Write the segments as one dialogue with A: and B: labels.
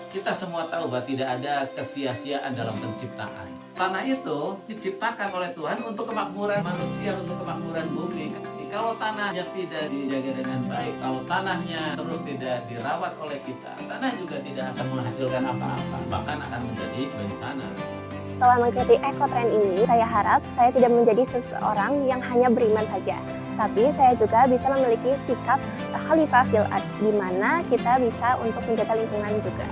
A: Kita semua tahu bahwa tidak ada kesia-siaan dalam penciptaan. Tanah itu diciptakan oleh Tuhan untuk kemakmuran manusia, untuk kemakmuran bumi. Kalau tanahnya tidak dijaga dengan baik, kalau tanahnya terus tidak dirawat oleh kita, tanah juga tidak akan menghasilkan apa-apa, bahkan akan menjadi bencana.
B: Setelah mengikuti ekotren ini, saya harap saya tidak menjadi seseorang yang hanya beriman saja, tapi saya juga bisa memiliki sikap khalifah fil ard, di mana kita bisa untuk menjaga lingkungan juga.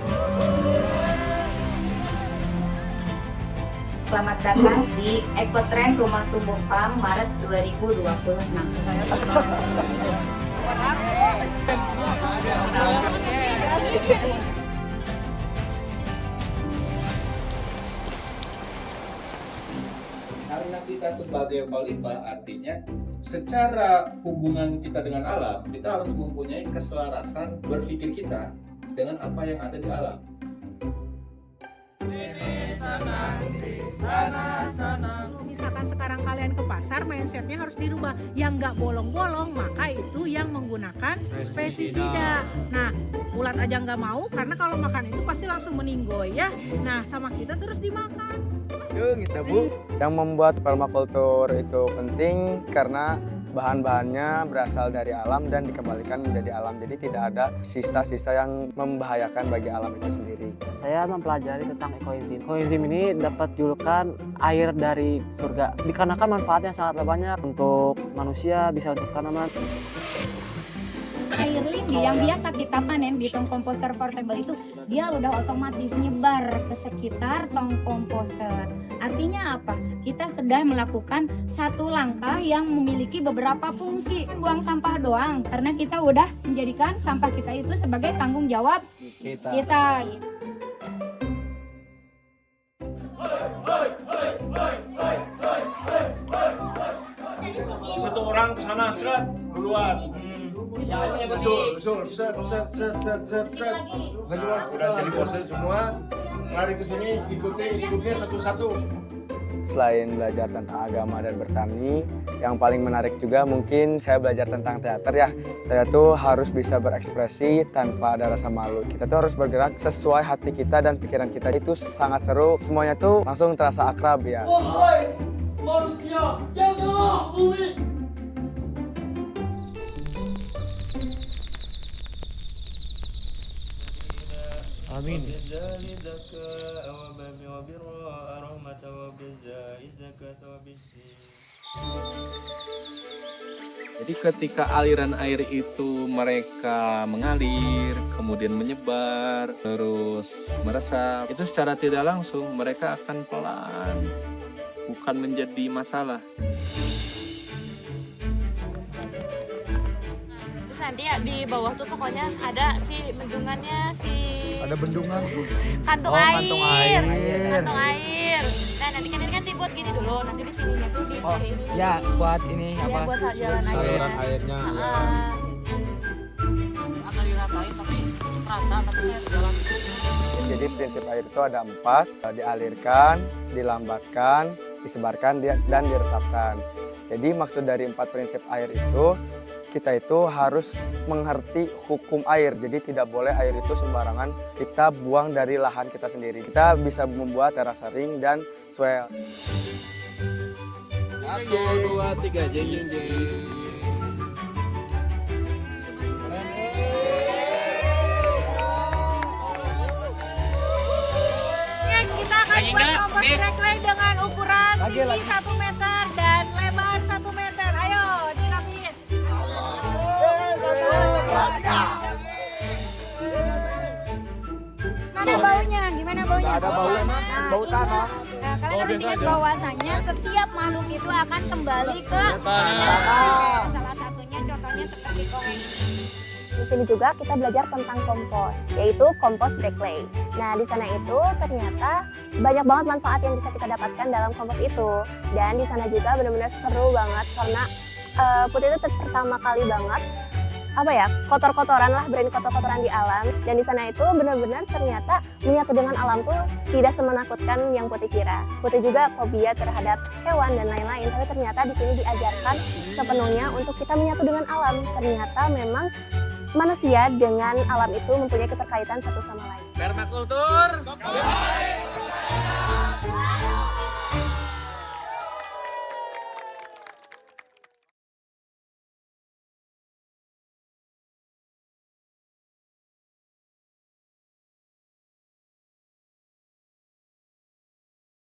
C: Selamat datang di Ekotren Rumah Tumbuh Farm Maret 2026.
D: Karena kita sebagai khalifah, artinya secara hubungan kita dengan alam, kita harus mempunyai keselarasan berpikir kita dengan apa yang ada di alam.
E: Misalkan sekarang kalian ke pasar, mindsetnya harus dirubah. Yang nggak bolong-bolong, maka itu yang menggunakan pestisida. Nah, ulat aja nggak mau, karena kalau makan itu pasti langsung meninggoy ya. Nah, sama kita terus dimakan.
F: Gitu Bu. Yang membuat permakultur itu penting karena bahan-bahannya berasal dari alam dan dikembalikan menjadi alam. Jadi tidak ada sisa-sisa yang membahayakan bagi alam itu sendiri.
G: Saya mempelajari tentang ekoenzim. Ekoenzim ini dapat julukan air dari surga. Dikarenakan manfaatnya sangat banyak untuk manusia, bisa untuk tanaman.
C: Air lindi yang biasa kita panen di tong komposter portable itu, dia udah otomatis nyebar ke sekitar tong komposter. Artinya apa? Kita sedang melakukan satu langkah yang memiliki beberapa fungsi. Buang sampah doang, karena kita udah menjadikan sampah kita itu sebagai tanggung jawab kita.
H: Satu orang ke sana, seret, duluan. Usul, set. Udah jadi bosnya semua, lari ke sini, ikutnya satu-satu.
F: Selain belajar tentang agama dan bertani, yang paling menarik juga mungkin saya belajar tentang teater ya. Saya tuh harus bisa berekspresi tanpa ada rasa malu. Kita tuh harus bergerak sesuai hati kita dan pikiran kita. Itu sangat seru. Semuanya tuh langsung terasa akrab ya.
I: Wahai manusia, jagalah bumi.
G: Amin.
D: Jadi ketika aliran air itu mereka mengalir, kemudian menyebar, terus meresap, itu secara tidak langsung mereka akan pelan, bukan menjadi masalah.
J: Terus nanti ya di bawah tuh pokoknya ada si bendungannya,
F: Ada bendungan.
J: kantung air. Kantung air. Nah nanti kan ini kan dibuat gini dulu, nanti di sininya tuh di pakai ini.
G: Ya, buat ini
J: Ya,
G: apa?
J: buat jalan air.
F: Saluran airnya.
J: Akan diratain tapi rata tapi jalan.
F: Jadi prinsip air itu ada 4, dialirkan, dilambatkan, disebarkan, dan diresapkan. Jadi maksud dari 4 prinsip air itu, kita itu harus mengerti hukum air. Jadi tidak boleh air itu sembarangan kita buang dari lahan kita sendiri. Kita bisa membuat terasering dan swell.
D: 1, 2, 3, jeng.
E: Kita akan buat kompos breakaway dengan ukuran tinggi 1 meter dan lebar 1 meter. Ayo, dirapiin.
C: Mana baunya? Gimana baunya?
F: Ada baunya, bau tanah.
C: Nah, kalian harus ingat bahwasanya setiap makhluk itu akan kembali ke
F: tanah.
C: Salah satunya contohnya seperti koreng.
B: Di sini juga kita belajar tentang kompos, yaitu kompos breakaway. Nah, di sana itu ternyata banyak banget manfaat yang bisa kita dapatkan dalam kompos itu. Dan di sana juga benar-benar seru banget karena Putih itu pertama kali banget kotor-kotoran lah, berani kotor-kotoran di alam. Dan di sana itu benar-benar ternyata menyatu dengan alam tuh tidak semenakutkan yang Putih kira. Putih juga fobia terhadap hewan dan lain-lain, tapi ternyata di sini diajarkan sepenuhnya untuk kita menyatu dengan alam. Ternyata memang manusia dengan alam itu mempunyai keterkaitan satu sama lain.
A: Permakultur.